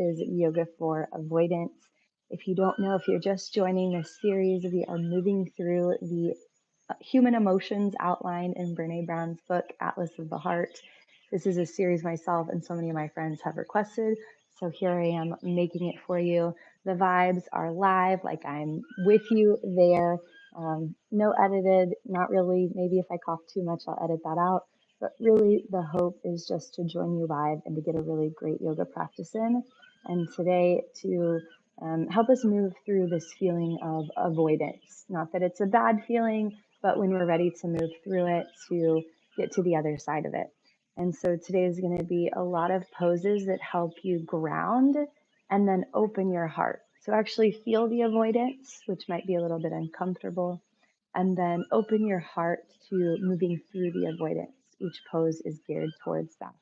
is Yoga for Avoidance. If you don't know, if you're just joining this series, we are moving through the human emotions outlined in Brene Brown's book, Atlas of the Heart. This is a series myself and so many of my friends have requested, so here I am making it for you. The vibes are live, like I'm with you there. No edited, not really. Maybe if I cough too much, I'll edit that out. But really, the hope is just to join you live and to get a really great yoga practice in. And today, to help us move through this feeling of avoidance. Not that it's a bad feeling, but when we're ready to move through it, to get to the other side of it. And so today is going to be a lot of poses that help you ground and then open your heart. So actually feel the avoidance, which might be a little bit uncomfortable, and then open your heart to moving through the avoidance. Each pose is geared towards that.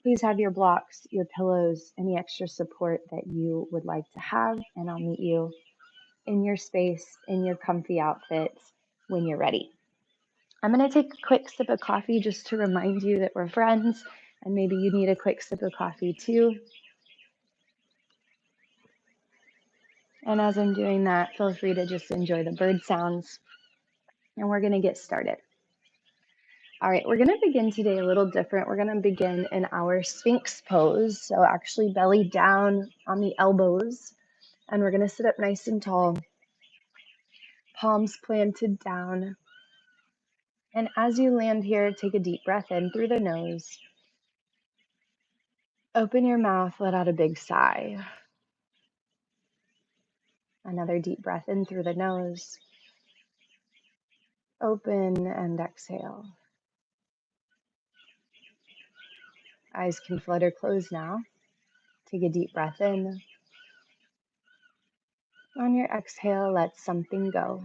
Please have your blocks, your pillows, any extra support that you would like to have, and I'll meet you in your space, in your comfy outfit when you're ready. I'm going to take a quick sip of coffee just to remind you that we're friends, and maybe you need a quick sip of coffee too. And as I'm doing that, feel free to just enjoy the bird sounds, and we're going to get started. All right, we're going to begin today a little different. We're going to begin in our Sphinx pose. So actually belly down on the elbows, and we're going to sit up nice and tall, palms planted down. And as you land here, take a deep breath in through the nose. Open your mouth, let out a big sigh. Another deep breath in through the nose. Open and exhale. Eyes can flutter closed now. Take a deep breath in. On your exhale, let something go.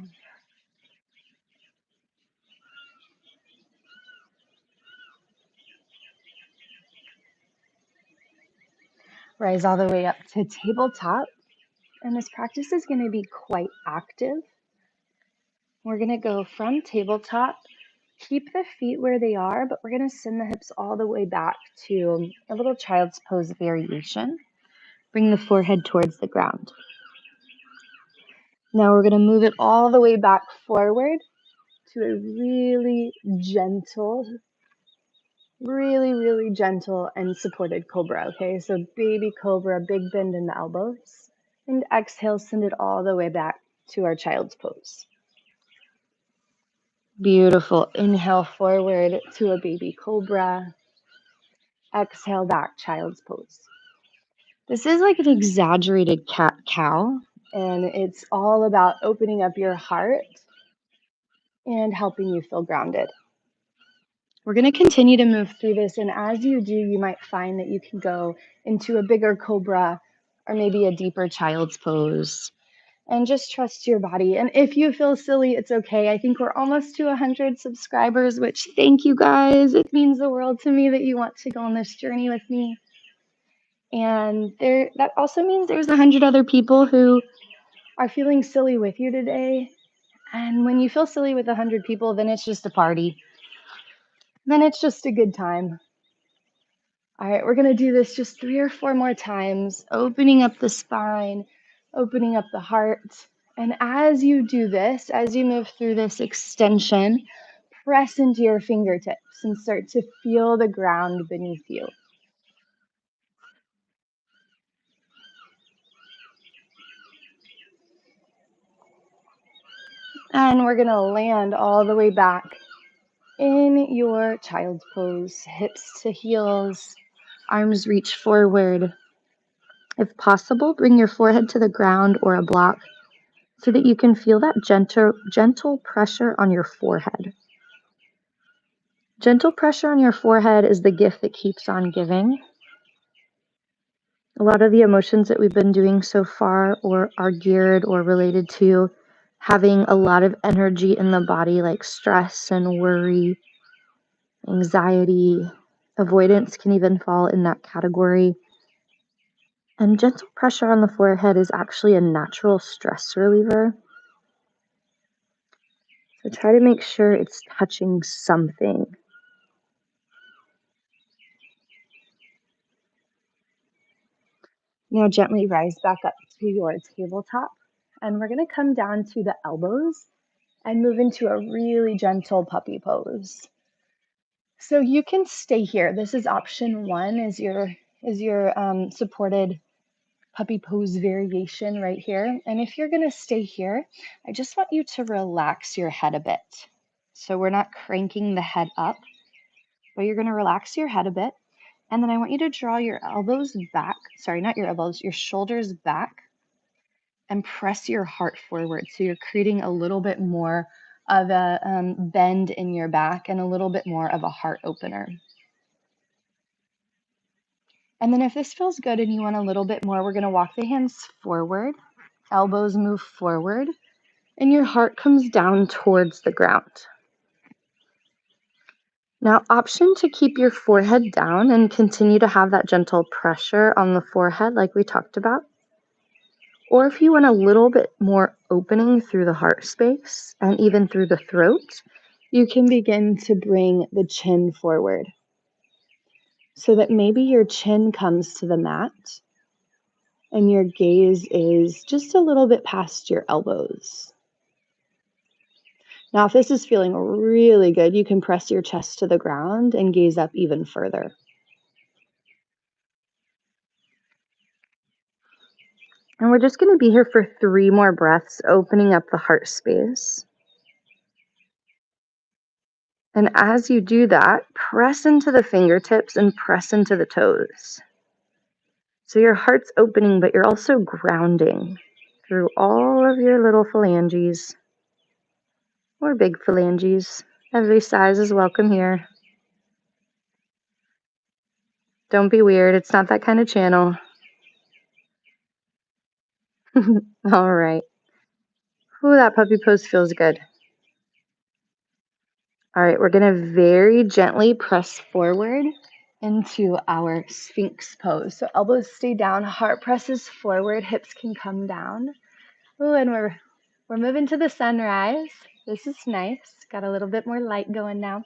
Rise all the way up to tabletop. And this practice is going to be quite active. We're going to go from tabletop. Keep the feet where they are, but we're going to send the hips all the way back to a little child's pose variation. Bring the forehead towards the ground. Now we're going to move it all the way back forward to a really gentle and supported cobra. Okay, so baby cobra, big bend in the elbows. And exhale, send it all the way back to our child's pose. Beautiful. Inhale forward to a baby cobra. Exhale back, child's pose. This is like an exaggerated cat-cow, and it's all about opening up your heart and helping you feel grounded. We're going to continue to move through this, and as you do, you might find that you can go into a bigger cobra or maybe a deeper child's pose. And just trust your body. And if you feel silly, it's okay. I think we're almost to 100 subscribers, which thank you guys. It means the world to me that you want to go on this journey with me. And that also means there's 100 other people who are feeling silly with you today. And when you feel silly with 100 people, then it's just a party. Then it's just a good time. All right, we're going to do this just 3 or 4 more times, opening up the spine, opening up the heart. And as you do this, as you move through this extension, press into your fingertips and start to feel the ground beneath you. And we're going to land all the way back in your child's pose, hips to heels, arms reach forward. If possible, bring your forehead to the ground or a block so that you can feel that gentle pressure on your forehead. Gentle pressure on your forehead is the gift that keeps on giving. A lot of the emotions that we've been doing so far are geared or related to having a lot of energy in the body, like stress and worry, anxiety. Avoidance can even fall in that category. And gentle pressure on the forehead is actually a natural stress reliever. So try to make sure it's touching something. Now gently rise back up to your tabletop, and we're going to come down to the elbows and move into a really gentle puppy pose. So you can stay here. This is option one, is your supported puppy pose variation right here. And if you're going to stay here, I just want you to relax your head a bit. So we're not cranking the head up, but you're going to relax your head a bit. And then I want you to draw your elbows back. Sorry, not your elbows, your shoulders back, and press your heart forward. So you're creating a little bit more of a bend in your back and a little bit more of a heart opener. And then if this feels good and you want a little bit more, we're going to walk the hands forward, elbows move forward, and your heart comes down towards the ground. Now, option to keep your forehead down and continue to have that gentle pressure on the forehead like we talked about. Or if you want a little bit more opening through the heart space and even through the throat, you can begin to bring the chin forward so that maybe your chin comes to the mat and your gaze is just a little bit past your elbows. Now, if this is feeling really good, you can press your chest to the ground and gaze up even further. And we're just going to be here for 3 more breaths, opening up the heart space. And as you do that, press into the fingertips and press into the toes. So your heart's opening, but you're also grounding through all of your little phalanges or big phalanges. Every size is welcome here. Don't be weird. It's not that kind of channel. All right. Ooh, that puppy pose feels good. All right, we're going to very gently press forward into our Sphinx pose. So elbows stay down, heart presses forward, hips can come down. Ooh, and we're moving to the sunrise. This is nice. Got a little bit more light going now.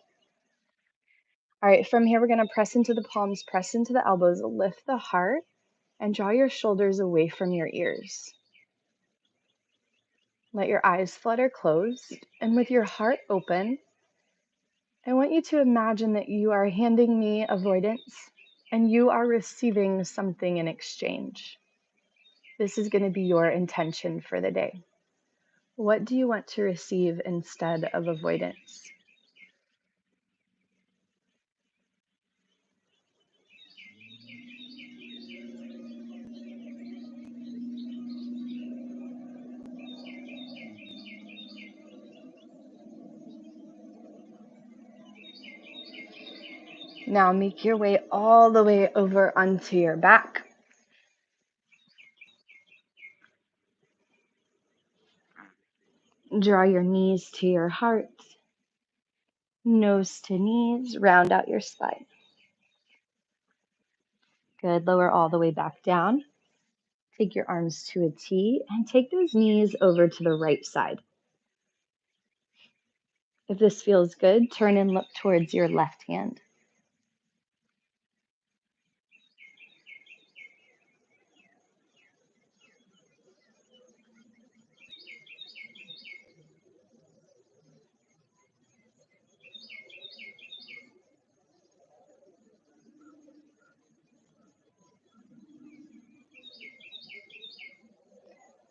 All right, from here, we're going to press into the palms, press into the elbows, lift the heart, and draw your shoulders away from your ears. Let your eyes flutter closed, and with your heart open, I want you to imagine that you are handing me avoidance, and you are receiving something in exchange. This is going to be your intention for the day. What do you want to receive instead of avoidance? Now make your way all the way over onto your back. Draw your knees to your heart, nose to knees, round out your spine. Good, lower all the way back down. Take your arms to a T and take those knees over to the right side. If this feels good, turn and look towards your left hand.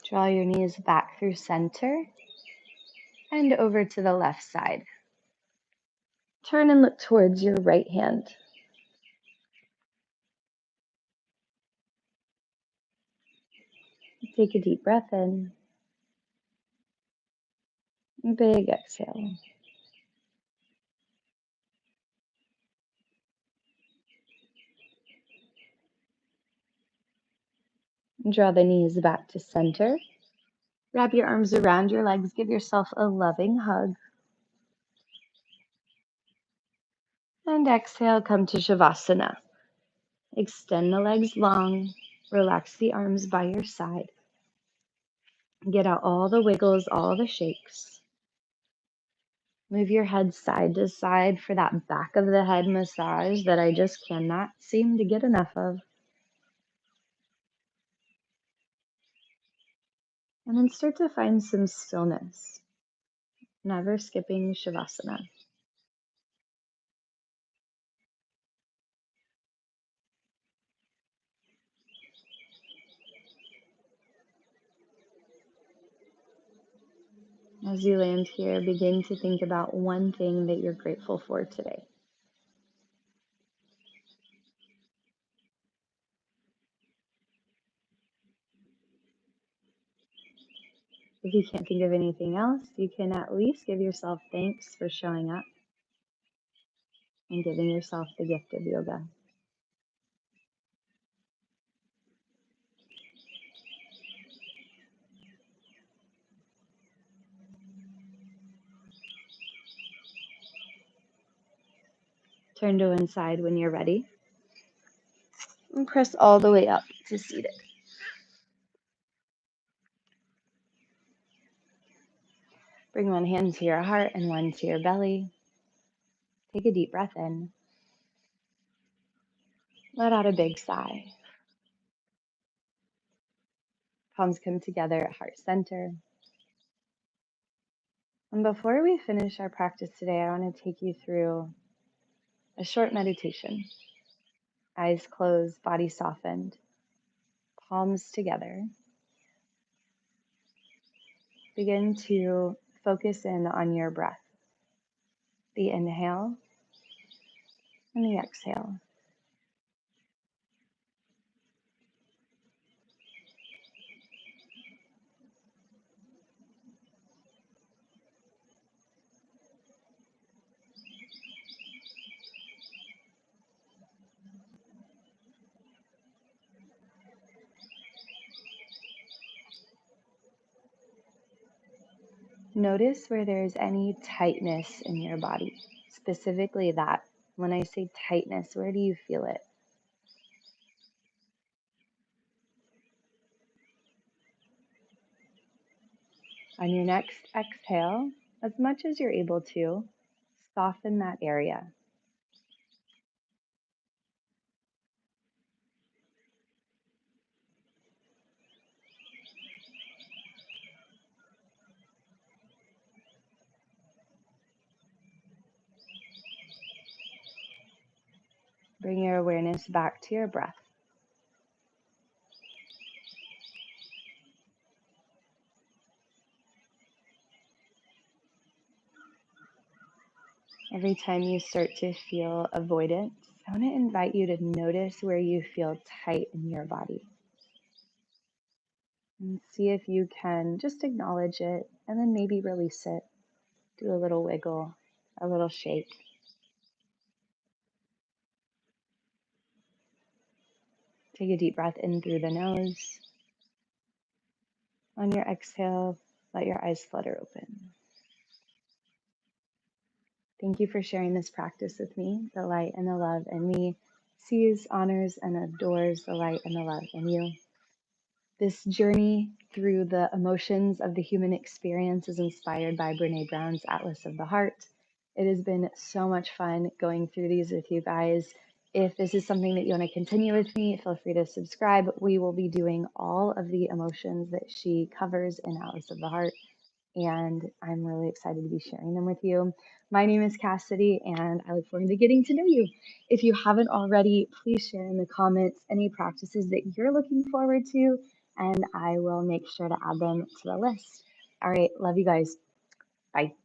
Draw your knees back through center and over to the left side. Turn and look towards your right hand. Take a deep breath in. Big exhale. Draw the knees back to center. Wrap your arms around your legs. Give yourself a loving hug. And exhale, come to Shavasana. Extend the legs long. Relax the arms by your side. Get out all the wiggles, all the shakes. Move your head side to side for that back of the head massage that I just cannot seem to get enough of. And then start to find some stillness, never skipping Shavasana. As you land here, begin to think about one thing that you're grateful for today. If you can't think of anything else, you can at least give yourself thanks for showing up and giving yourself the gift of yoga. Turn to one side when you're ready and press all the way up to seated. Bring one hand to your heart and one to your belly. Take a deep breath in. Let out a big sigh. Palms come together at heart center. And before we finish our practice today, I want to take you through a short meditation. Eyes closed, body softened, palms together. Begin to focus in on your breath, the inhale and the exhale. Notice where there's any tightness in your body, specifically that. When I say tightness, where do you feel it? On your next exhale, as much as you're able to, soften that area. Bring your awareness back to your breath. Every time you start to feel avoidance, I want to invite you to notice where you feel tight in your body. And see if you can just acknowledge it and then maybe release it. Do a little wiggle, a little shake. Take a deep breath in through the nose. On your exhale, let your eyes flutter open. Thank you for sharing this practice with me. The light and the love in me sees, honors, and adores the light and the love in you. This journey through the emotions of the human experience is inspired by Brené Brown's Atlas of the Heart. It has been so much fun going through these with you guys. If this is something that you want to continue with me, feel free to subscribe. We will be doing all of the emotions that she covers in Atlas of the Heart, and I'm really excited to be sharing them with you. My name is Cassidy, and I look forward to getting to know you. If you haven't already, please share in the comments any practices that you're looking forward to, and I will make sure to add them to the list. All right, love you guys. Bye.